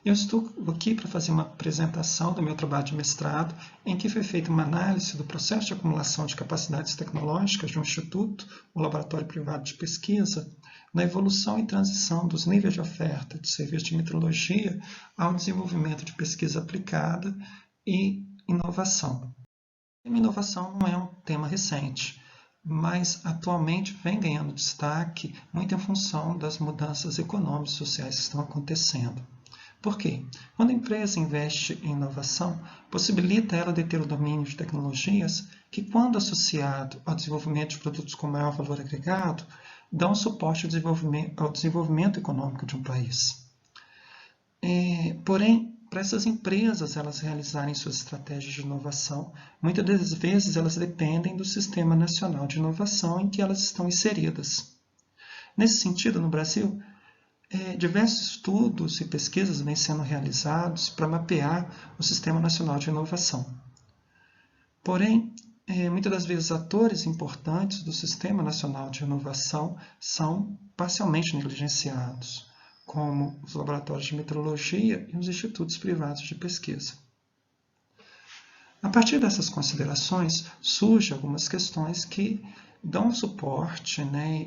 Eu estou aqui para fazer uma apresentação do meu trabalho de mestrado, em que foi feita uma análise do processo de acumulação de capacidades tecnológicas de um instituto, um laboratório privado de pesquisa, na evolução e transição dos níveis de oferta de serviço de metrologia ao desenvolvimento de pesquisa aplicada e inovação. A inovação não é um tema recente, mas atualmente vem ganhando destaque muito em função das mudanças econômicas e sociais que estão acontecendo. Por quê? Quando a empresa investe em inovação, possibilita ela de ter o domínio de tecnologias que, quando associado ao desenvolvimento de produtos com maior valor agregado, dão suporte ao desenvolvimento econômico de um país. Porém, para essas empresas elas realizarem suas estratégias de inovação, muitas das vezes elas dependem do Sistema Nacional de Inovação em que elas estão inseridas. Nesse sentido, no Brasil, diversos estudos e pesquisas vêm sendo realizados para mapear o Sistema Nacional de Inovação. Porém, muitas das vezes atores importantes do Sistema Nacional de Inovação são parcialmente negligenciados, como os laboratórios de metrologia e os institutos privados de pesquisa. A partir dessas considerações, surgem algumas questões que dão suporte,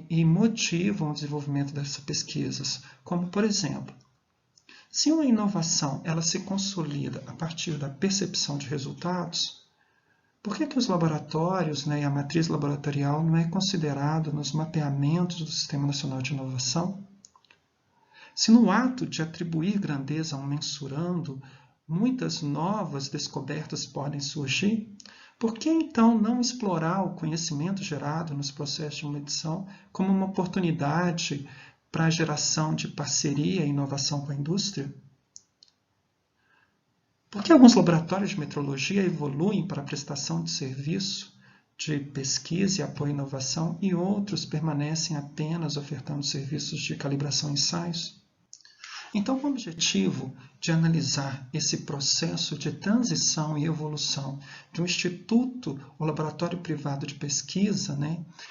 e motivam o desenvolvimento dessas pesquisas, como, por exemplo, se uma inovação ela se consolida a partir da percepção de resultados, por que os laboratórios e a matriz laboratorial não é considerado nos mapeamentos do Sistema Nacional de Inovação? Se no ato de atribuir grandeza a um mensurando, muitas novas descobertas podem surgir, por que então não explorar o conhecimento gerado nos processos de medição como uma oportunidade para a geração de parceria e inovação com a indústria? Por que alguns laboratórios de metrologia evoluem para a prestação de serviço de pesquisa e apoio à inovação e outros permanecem apenas ofertando serviços de calibração e ensaios? Então, com o objetivo de analisar esse processo de transição e evolução de um instituto ou laboratório privado de pesquisa,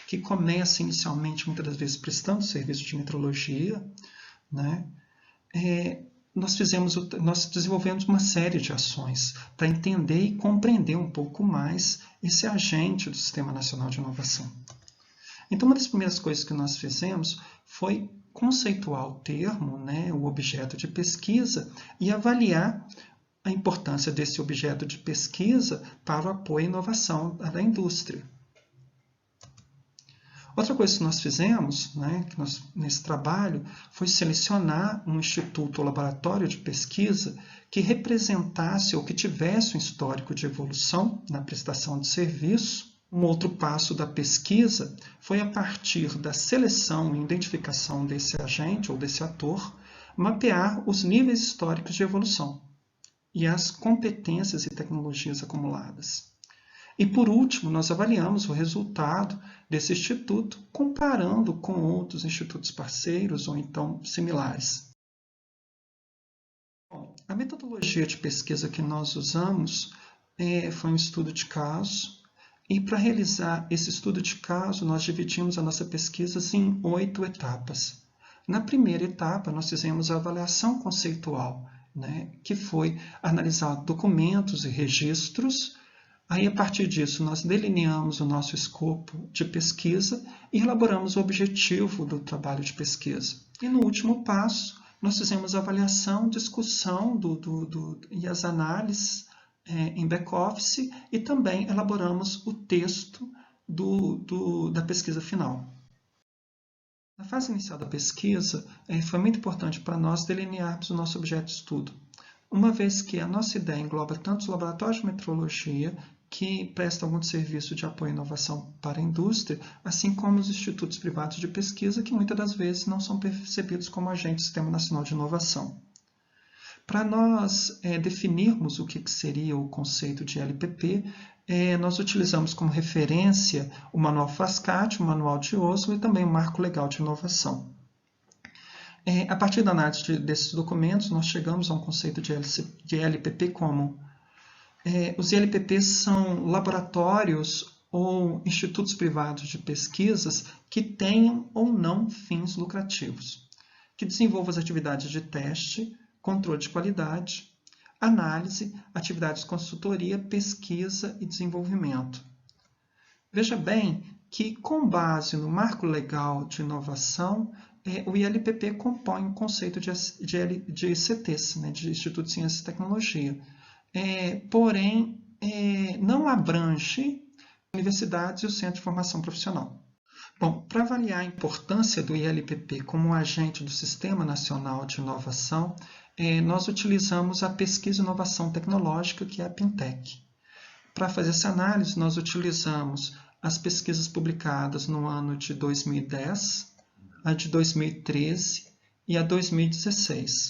que começa inicialmente, muitas das vezes, prestando serviço de metrologia, nós desenvolvemos uma série de ações para entender e compreender um pouco mais esse agente do Sistema Nacional de Inovação. Então, uma das primeiras coisas que nós fizemos foi conceituar o termo, o objeto de pesquisa, e avaliar a importância desse objeto de pesquisa para o apoio à inovação da indústria. Outra coisa que nós fizemos, nesse trabalho, foi selecionar um instituto ou laboratório de pesquisa que representasse ou que tivesse um histórico de evolução na prestação de serviço. Um outro passo da pesquisa foi, a partir da seleção e identificação desse agente ou desse ator, mapear os níveis históricos de evolução e as competências e tecnologias acumuladas. E, por último, nós avaliamos o resultado desse instituto comparando com outros institutos parceiros ou então similares. Bom, a metodologia de pesquisa que nós usamos foi um estudo de caso. E para realizar esse estudo de caso, nós dividimos a nossa pesquisa em 8 etapas. Na primeira etapa, nós fizemos a avaliação conceitual, que foi analisar documentos e registros. Aí, a partir disso, nós delineamos o nosso escopo de pesquisa e elaboramos o objetivo do trabalho de pesquisa. E no último passo, nós fizemos a avaliação, discussão e as análises em back-office e também elaboramos o texto da pesquisa final. Na fase inicial da pesquisa, foi muito importante para nós delinearmos o nosso objeto de estudo, uma vez que a nossa ideia engloba tanto os laboratórios de metrologia, que prestam algum serviço de apoio à inovação para a indústria, assim como os institutos privados de pesquisa, que muitas das vezes não são percebidos como agentes do Sistema Nacional de Inovação. Para nós definirmos o que seria o conceito de LPP, nós utilizamos como referência o Manual FASCAT, o Manual de Oslo e também o Marco Legal de Inovação. A partir da análise desses documentos, nós chegamos a um conceito de LPP como os LPPs são laboratórios ou institutos privados de pesquisas que tenham ou não fins lucrativos, que desenvolvam as atividades de teste, controle de qualidade, análise, atividades de consultoria, pesquisa e desenvolvimento. Veja bem que, com base no Marco Legal de Inovação, o ILPP compõe o conceito de ICTs, de Instituto de Ciência e Tecnologia. Porém, não abrange universidades e o Centro de Formação Profissional. Bom, para avaliar a importância do ILPP como agente do Sistema Nacional de Inovação, nós utilizamos a Pesquisa e Inovação Tecnológica, que é a PINTEC. Para fazer essa análise, nós utilizamos as pesquisas publicadas no ano de 2010, a de 2013 e a 2016.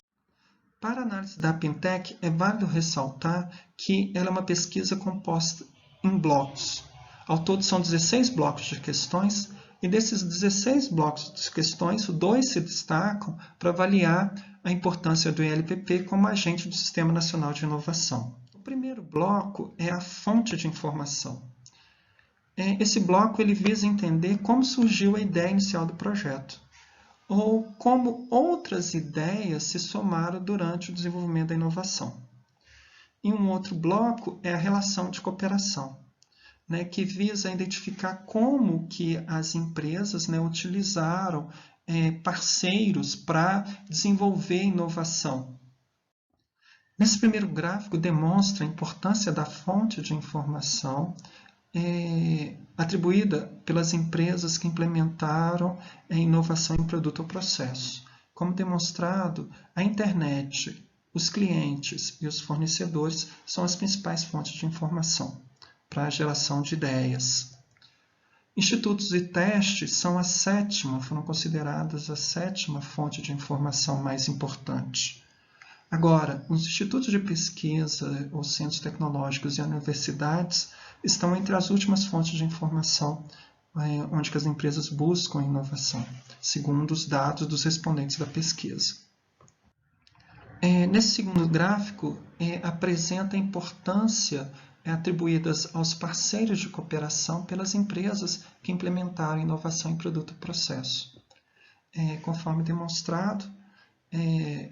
Para a análise da PINTEC, é válido ressaltar que ela é uma pesquisa composta em blocos. Ao todo, são 16 blocos de questões, e desses 16 blocos de questões, 2 se destacam para avaliar a importância do ILPP como agente do Sistema Nacional de Inovação. O primeiro bloco é a fonte de informação. Esse bloco ele visa entender como surgiu a ideia inicial do projeto, ou como outras ideias se somaram durante o desenvolvimento da inovação. E um outro bloco é a relação de cooperação, que visa identificar como que as empresas utilizaram parceiros para desenvolver inovação. Nesse primeiro gráfico demonstra a importância da fonte de informação atribuída pelas empresas que implementaram a inovação em produto ou processo. Como demonstrado, a internet, os clientes e os fornecedores são as principais fontes de informação para a geração de ideias. Institutos e testes foram consideradas a sétima fonte de informação mais importante. Agora, os institutos de pesquisa, os centros tecnológicos e universidades estão entre as últimas fontes de informação onde as empresas buscam inovação, segundo os dados dos respondentes da pesquisa. Nesse segundo gráfico, apresenta a importância atribuídas aos parceiros de cooperação pelas empresas que implementaram inovação em produto e processo. Conforme demonstrado,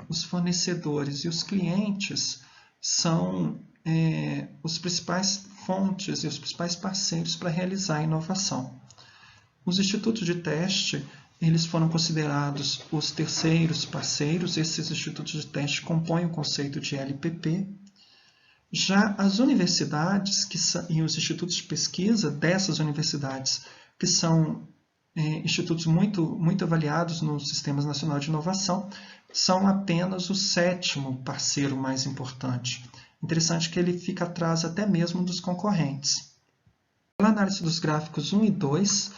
os fornecedores e os clientes são os principais fontes e os principais parceiros para realizar a inovação. Os institutos de teste eles foram considerados os terceiros parceiros. Esses institutos de teste compõem o conceito de LPP. Já as universidades e os institutos de pesquisa dessas universidades, que são institutos muito avaliados nos sistemas nacionais de inovação, são apenas o sétimo parceiro mais importante. Interessante que ele fica atrás até mesmo dos concorrentes. A análise dos gráficos 1 e 2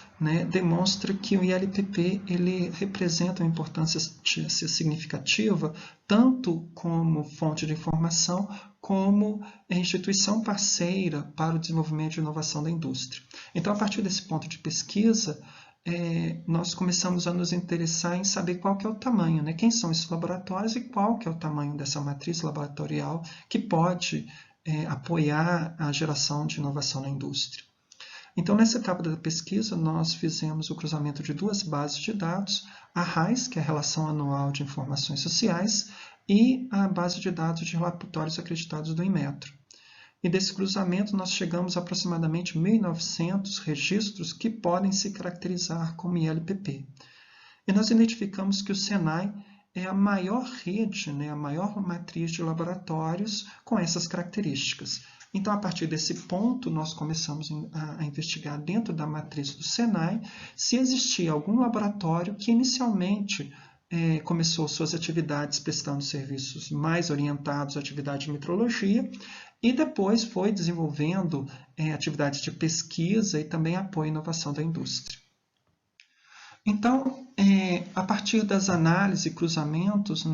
demonstra que o ILPP ele representa uma importância significativa tanto como fonte de informação como instituição parceira para o desenvolvimento de inovação da indústria. Então, a partir desse ponto de pesquisa, nós começamos a nos interessar em saber qual que é o tamanho, quem são esses laboratórios e qual que é o tamanho dessa matriz laboratorial que pode apoiar a geração de inovação na indústria. Então, nessa etapa da pesquisa, nós fizemos o cruzamento de duas bases de dados, a RAIS, que é a Relação Anual de Informações Sociais, e a base de dados de relatórios acreditados do Inmetro. E desse cruzamento, nós chegamos a aproximadamente 1.900 registros que podem se caracterizar como ILPP. E nós identificamos que o SENAI é a maior rede, a maior matriz de laboratórios com essas características. Então, a partir desse ponto, nós começamos a investigar dentro da matriz do SENAI se existia algum laboratório que inicialmente começou suas atividades prestando serviços mais orientados à atividade de metrologia e depois foi desenvolvendo atividades de pesquisa e também apoio à inovação da indústria. Então, a partir das análises e cruzamentos,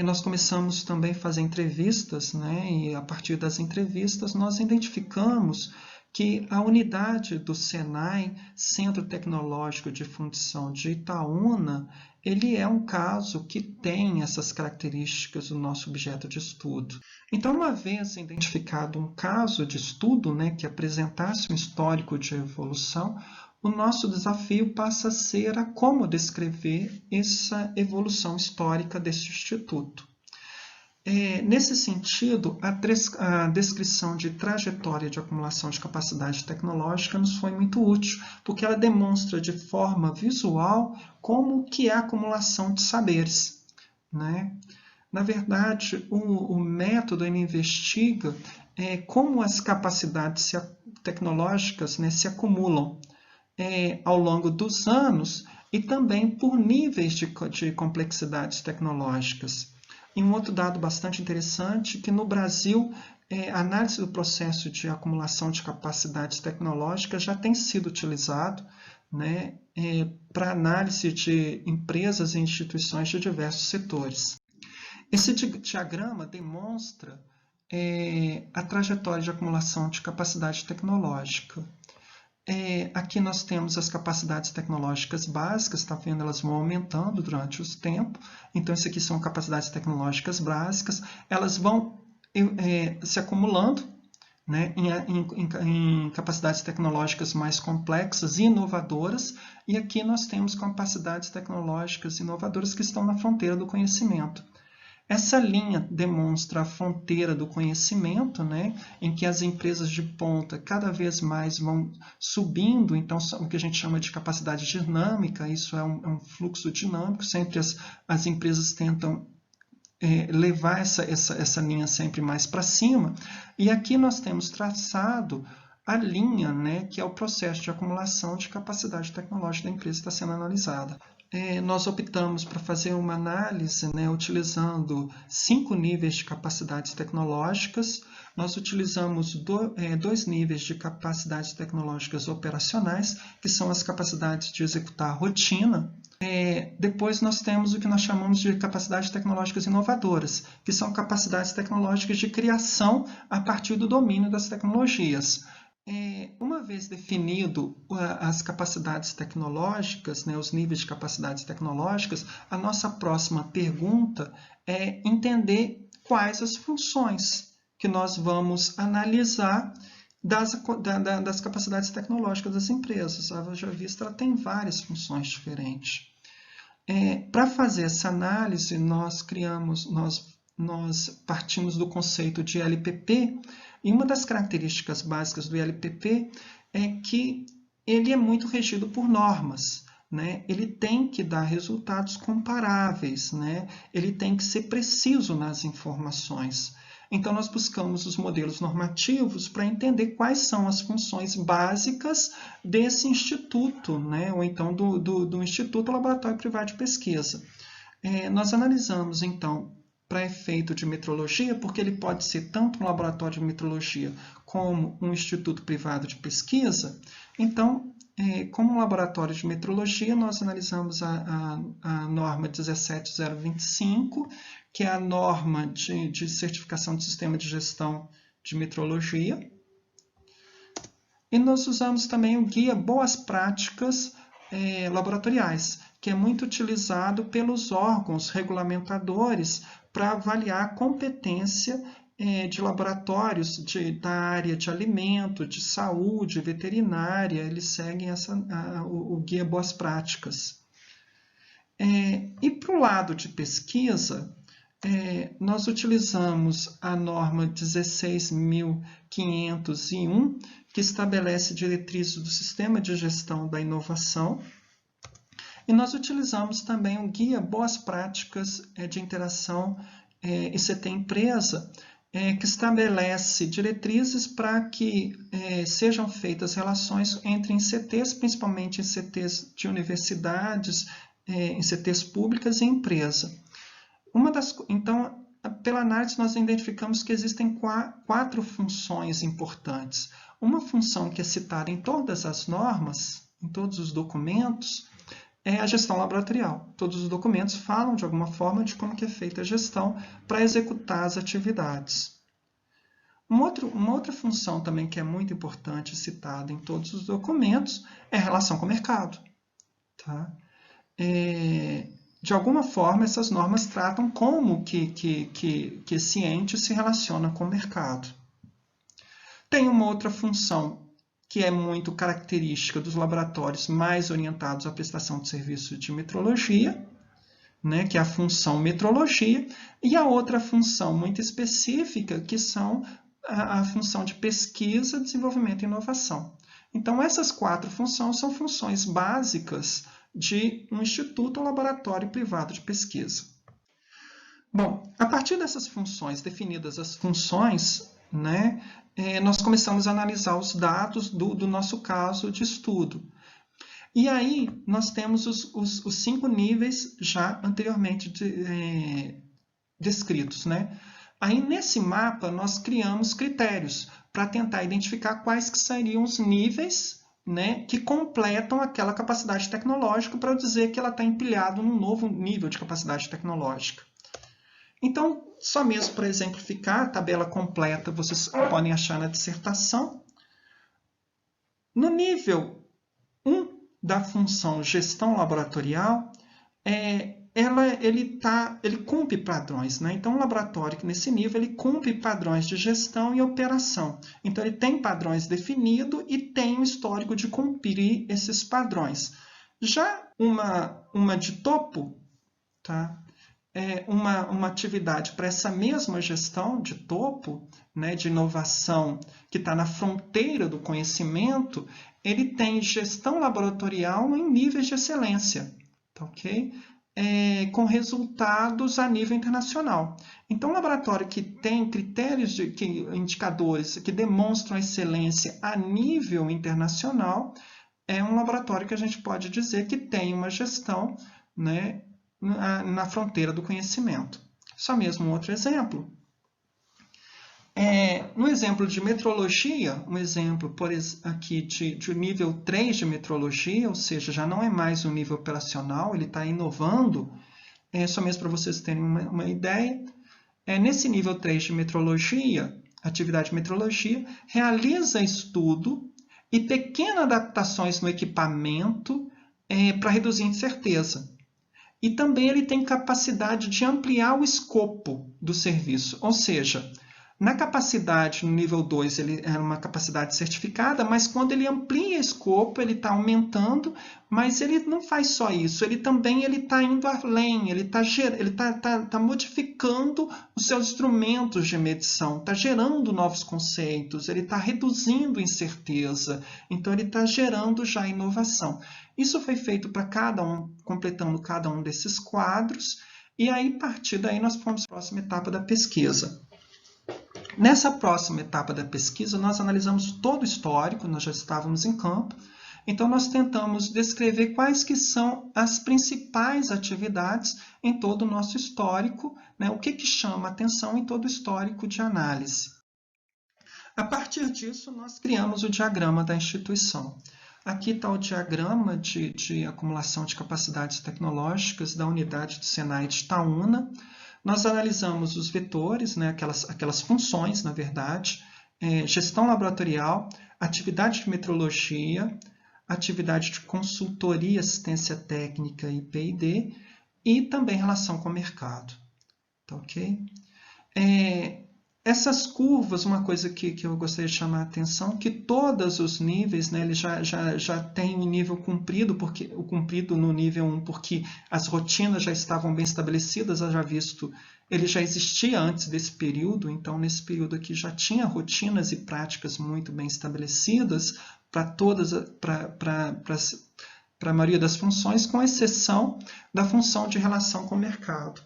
nós começamos também a fazer entrevistas, e a partir das entrevistas nós identificamos que a unidade do SENAI, Centro Tecnológico de Fundição de Itaúna, ele é um caso que tem essas características do nosso objeto de estudo. Então, uma vez identificado um caso de estudo, que apresentasse um histórico de evolução, o nosso desafio passa a ser a como descrever essa evolução histórica desse instituto. Nesse sentido, a descrição de trajetória de acumulação de capacidade tecnológica nos foi muito útil, porque ela demonstra de forma visual como que é a acumulação de saberes, né? Na verdade, o método ele investiga como as capacidades tecnológicas, né, se acumulam ao longo dos anos e também por níveis de complexidades tecnológicas. E um outro dado bastante interessante, que no Brasil, a análise do processo de acumulação de capacidades tecnológicas já tem sido utilizado, né, para análise de empresas e instituições de diversos setores. Esse diagrama demonstra a trajetória de acumulação de capacidade tecnológica. Aqui nós temos as capacidades tecnológicas básicas, está vendo? Elas vão aumentando durante o tempo. Então, isso aqui são capacidades tecnológicas básicas. Elas vão se acumulando, né, em capacidades tecnológicas mais complexas e inovadoras. E aqui nós temos capacidades tecnológicas inovadoras que estão na fronteira do conhecimento. Essa linha demonstra a fronteira do conhecimento, né, em que as empresas de ponta cada vez mais vão subindo, então o que a gente chama de capacidade dinâmica, isso é um fluxo dinâmico, sempre as empresas tentam levar essa linha sempre mais para cima, e aqui nós temos traçado a linha, né, que é o processo de acumulação de capacidade tecnológica da empresa que está sendo analisada. Nós optamos para fazer uma análise, né, utilizando 5 níveis de capacidades tecnológicas. Nós utilizamos dois níveis de capacidades tecnológicas operacionais, que são as capacidades de executar a rotina. Depois nós temos o que nós chamamos de capacidades tecnológicas inovadoras, que são capacidades tecnológicas de criação a partir do domínio das tecnologias. Uma vez definido as capacidades tecnológicas, né, os níveis de capacidades tecnológicas, a nossa próxima pergunta é entender quais as funções que nós vamos analisar das capacidades tecnológicas das empresas. A Haja Vista ela tem várias funções diferentes. Para fazer essa análise, nós partimos do conceito de LPP, e uma das características básicas do LPP é que ele é muito regido por normas, né? Ele tem que dar resultados comparáveis, né? Ele tem que ser preciso nas informações. Então, nós buscamos os modelos normativos para entender quais são as funções básicas desse instituto, né? Ou então do Instituto Laboratório Privado de Pesquisa. Nós analisamos, então, para efeito de metrologia, porque ele pode ser tanto um laboratório de metrologia como um instituto privado de pesquisa. Então, como um laboratório de metrologia, nós analisamos a norma 17025, que é a norma de certificação de sistema de gestão de metrologia. E nós usamos também o guia Boas Práticas Laboratoriais, que é muito utilizado pelos órgãos regulamentadores para avaliar a competência de laboratórios da área de alimento, de saúde, veterinária. Eles seguem o guia Boas Práticas. E para o lado de pesquisa, nós utilizamos a norma 16.501, que estabelece diretrizes do Sistema de Gestão da Inovação. E nós utilizamos também o guia Boas Práticas de Interação ICT Empresa, que estabelece diretrizes para que sejam feitas relações entre ICTs, principalmente ICTs de universidades, ICTs públicas e empresa. Então, pela análise, nós identificamos que existem 4 funções importantes. Uma função que é citada em todas as normas, em todos os documentos, é a gestão laboratorial. Todos os documentos falam, de alguma forma, de como que é feita a gestão para executar as atividades. Uma outra função também que é muito importante, citada em todos os documentos, é a relação com o mercado. Tá? De alguma forma, essas normas tratam como que esse ente se relaciona com o mercado. Tem uma outra função que é muito característica dos laboratórios mais orientados à prestação de serviço de metrologia, né, que é a função metrologia, e a outra função muito específica, que são a função de pesquisa, desenvolvimento e inovação. Então, essas 4 funções são funções básicas de um instituto ou laboratório privado de pesquisa. Bom, a partir dessas funções, definidas as funções, né, nós começamos a analisar os dados do nosso caso de estudo. E aí, nós temos os 5 níveis já anteriormente descritos, né? Aí, nesse mapa, nós criamos critérios para tentar identificar quais que seriam os níveis, né, que completam aquela capacidade tecnológica para dizer que ela está empilhada num novo nível de capacidade tecnológica. Então, só mesmo para exemplificar, a tabela completa vocês podem achar na dissertação. No nível 1 da função gestão laboratorial, ele cumpre padrões, né? Então, um laboratório que nesse nível ele cumpre padrões de gestão e operação. Então, ele tem padrões definidos e tem um histórico de cumprir esses padrões. Já uma de topo, tá? Uma atividade para essa mesma gestão de topo, né, de inovação, que está na fronteira do conhecimento, ele tem gestão laboratorial em níveis de excelência, tá, ok? Com resultados a nível internacional. Então, um laboratório que tem critérios, indicadores que demonstram excelência a nível internacional, é um laboratório que a gente pode dizer que tem uma gestão, né, na fronteira do conhecimento. Só mesmo um outro exemplo. No exemplo de metrologia, um exemplo aqui de nível 3 de metrologia, ou seja, já não é mais um nível operacional, ele está inovando, só mesmo para vocês terem uma ideia. Nesse nível 3 de metrologia, atividade de metrologia, realiza estudo e pequenas adaptações no equipamento para reduzir a incerteza. E também ele tem capacidade de ampliar o escopo do serviço, ou seja, na capacidade, no nível 2, ele é uma capacidade certificada, mas quando ele amplia escopo, ele está aumentando, mas ele não faz só isso, ele também está indo além, ele está modificando os seus instrumentos de medição, está gerando novos conceitos, ele está reduzindo incerteza, então ele está gerando já inovação. Isso foi feito para cada um, completando cada um desses quadros, e aí, a partir daí, nós fomos para a próxima etapa da pesquisa. Nessa próxima etapa da pesquisa, nós analisamos todo o histórico, nós já estávamos em campo, então nós tentamos descrever quais que são as principais atividades em todo o nosso histórico, né? O que chama atenção em todo o histórico de análise. A partir disso, nós criamos o diagrama da instituição. Aqui está o diagrama de acumulação de capacidades tecnológicas da unidade do Senai de Itaúna. Nós analisamos os vetores, né, aquelas funções, na verdade, gestão laboratorial, atividade de metrologia, atividade de consultoria, assistência técnica e P&D, e também relação com o mercado. Tá, ok? Essas curvas, uma coisa que eu gostaria de chamar a atenção, que todos os níveis, né, ele já tem um nível cumprido, porque o cumprido no nível 1, porque as rotinas já estavam bem estabelecidas, já visto, ele já existia antes desse período, então nesse período aqui já tinha rotinas e práticas muito bem estabelecidas para a maioria das funções, com exceção da função de relação com o mercado.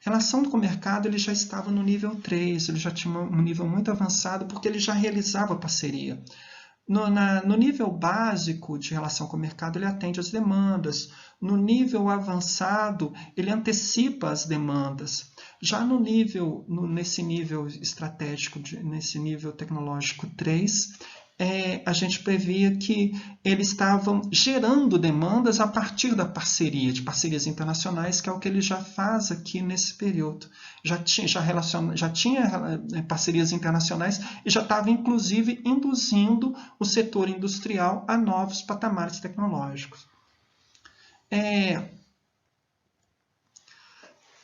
Relação com o mercado, ele já estava no nível 3, ele já tinha um nível muito avançado, porque ele já realizava parceria. No nível básico de relação com o mercado, ele atende às demandas. No nível avançado, ele antecipa as demandas. Já nesse nível estratégico, nesse nível tecnológico 3, a gente previa que eles estavam gerando demandas a partir da parceria, de parcerias internacionais, que é o que ele já faz aqui nesse período. Já tinha parcerias internacionais e já estava, inclusive, induzindo o setor industrial a novos patamares tecnológicos.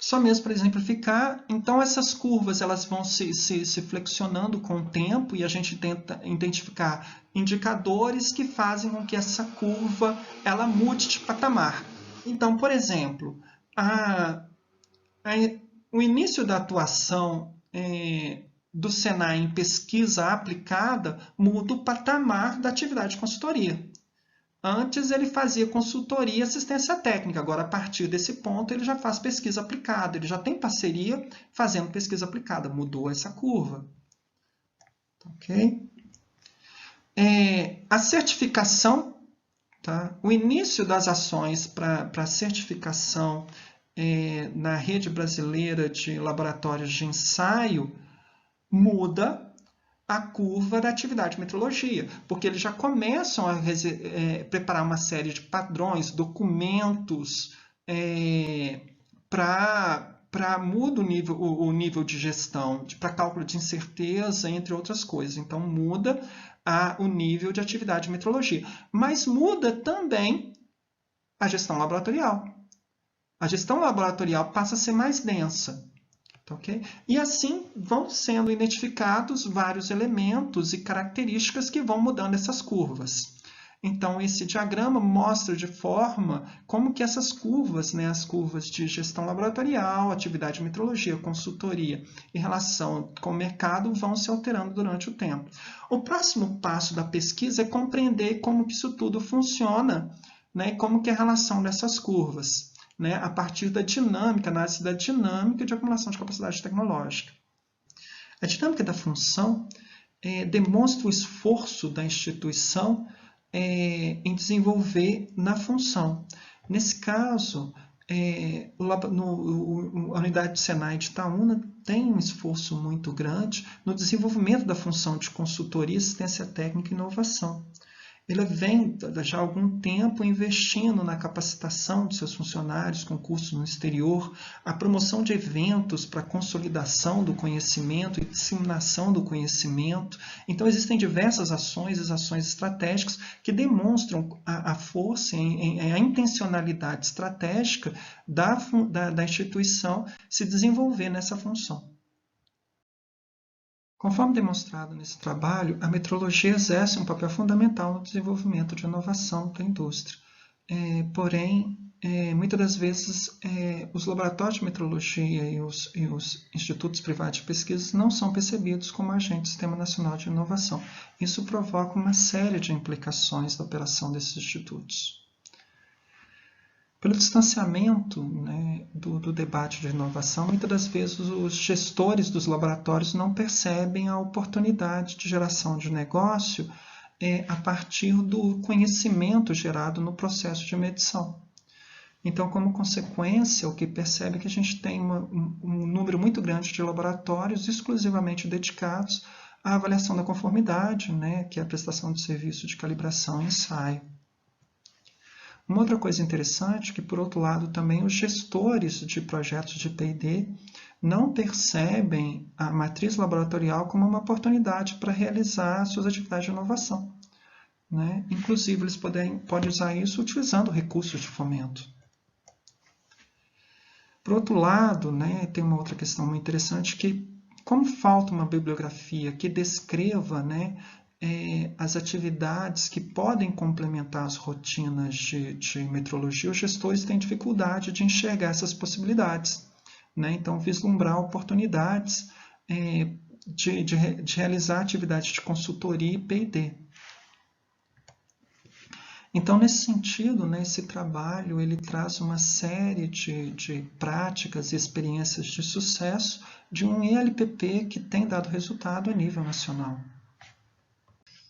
Só mesmo para exemplificar, então essas curvas elas vão se flexionando com o tempo e a gente tenta identificar indicadores que fazem com que essa curva ela mude de patamar. Então, por exemplo, o início da atuação do Senai em pesquisa aplicada muda o patamar da atividade de consultoria. Antes ele fazia consultoria e assistência técnica, agora a partir desse ponto ele já faz pesquisa aplicada, ele já tem parceria fazendo pesquisa aplicada, mudou essa curva. Ok? A certificação, tá? O início das ações para a certificação na rede brasileira de laboratórios de ensaio muda a curva da atividade de metrologia, porque eles já começam a preparar uma série de padrões, documentos, para muda o nível de gestão, para cálculo de incerteza, entre outras coisas. Então, muda o nível de atividade de metrologia. Mas muda também a gestão laboratorial. A gestão laboratorial passa a ser mais densa. Okay? E assim vão sendo identificados vários elementos e características que vão mudando essas curvas. Então, esse diagrama mostra de forma como que essas curvas, né, as curvas de gestão laboratorial, atividade de metrologia, consultoria e relação com o mercado vão se alterando durante o tempo. O próximo passo da pesquisa é compreender como que isso tudo funciona, né, e como que é a relação dessas curvas, né, a partir da dinâmica, análise da dinâmica de acumulação de capacidade tecnológica. A dinâmica da função demonstra o esforço da instituição em desenvolver na função. Nesse caso, a unidade de Senai de Itaúna tem um esforço muito grande no desenvolvimento da função de consultoria, assistência técnica e inovação. Ele vem já há algum tempo investindo na capacitação de seus funcionários com cursos no exterior, a promoção de eventos para consolidação do conhecimento e disseminação do conhecimento. Então, existem diversas ações estratégicas que demonstram a força, a intencionalidade estratégica da instituição se desenvolver nessa função. Conforme demonstrado nesse trabalho, a metrologia exerce um papel fundamental no desenvolvimento de inovação da indústria. Porém, muitas das vezes, os laboratórios de metrologia e os institutos privados de pesquisa não são percebidos como agentes do Sistema Nacional de Inovação. Isso provoca uma série de implicações da operação desses institutos. Pelo distanciamento, né, do debate de inovação, muitas das vezes os gestores dos laboratórios não percebem a oportunidade de geração de negócio a partir do conhecimento gerado no processo de medição. Então, como consequência, o que percebe é que a gente tem um número muito grande de laboratórios exclusivamente dedicados à avaliação da conformidade, né, que é a prestação de serviço de calibração e ensaio. Uma outra coisa interessante é que, por outro lado, também os gestores de projetos de P&D não percebem a matriz laboratorial como uma oportunidade para realizar suas atividades de inovação, né? Inclusive, eles podem usar isso utilizando recursos de fomento. Por outro lado, né, tem uma outra questão muito interessante que, como falta uma bibliografia que descreva, né, as atividades que podem complementar as rotinas de metrologia, os gestores têm dificuldade de enxergar essas possibilidades, né? Então, vislumbrar oportunidades de realizar atividades de consultoria e P&D. Então, nesse sentido, né, esse trabalho ele traz uma série de práticas e experiências de sucesso de um ELPP que tem dado resultado a nível nacional.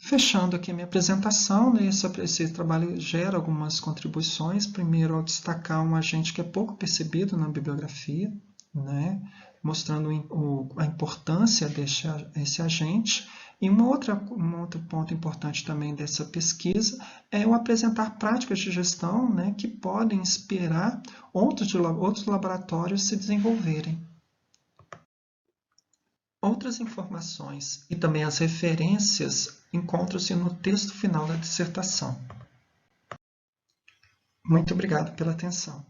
Fechando aqui a minha apresentação, né, esse trabalho gera algumas contribuições. Primeiro, ao destacar um agente que é pouco percebido na bibliografia, né, mostrando a importância desse agente. E um outro ponto importante também dessa pesquisa é o apresentar práticas de gestão, né, que podem inspirar outros laboratórios a se desenvolverem. Outras informações e também as referências encontram-se no texto final da dissertação. Muito obrigado pela atenção.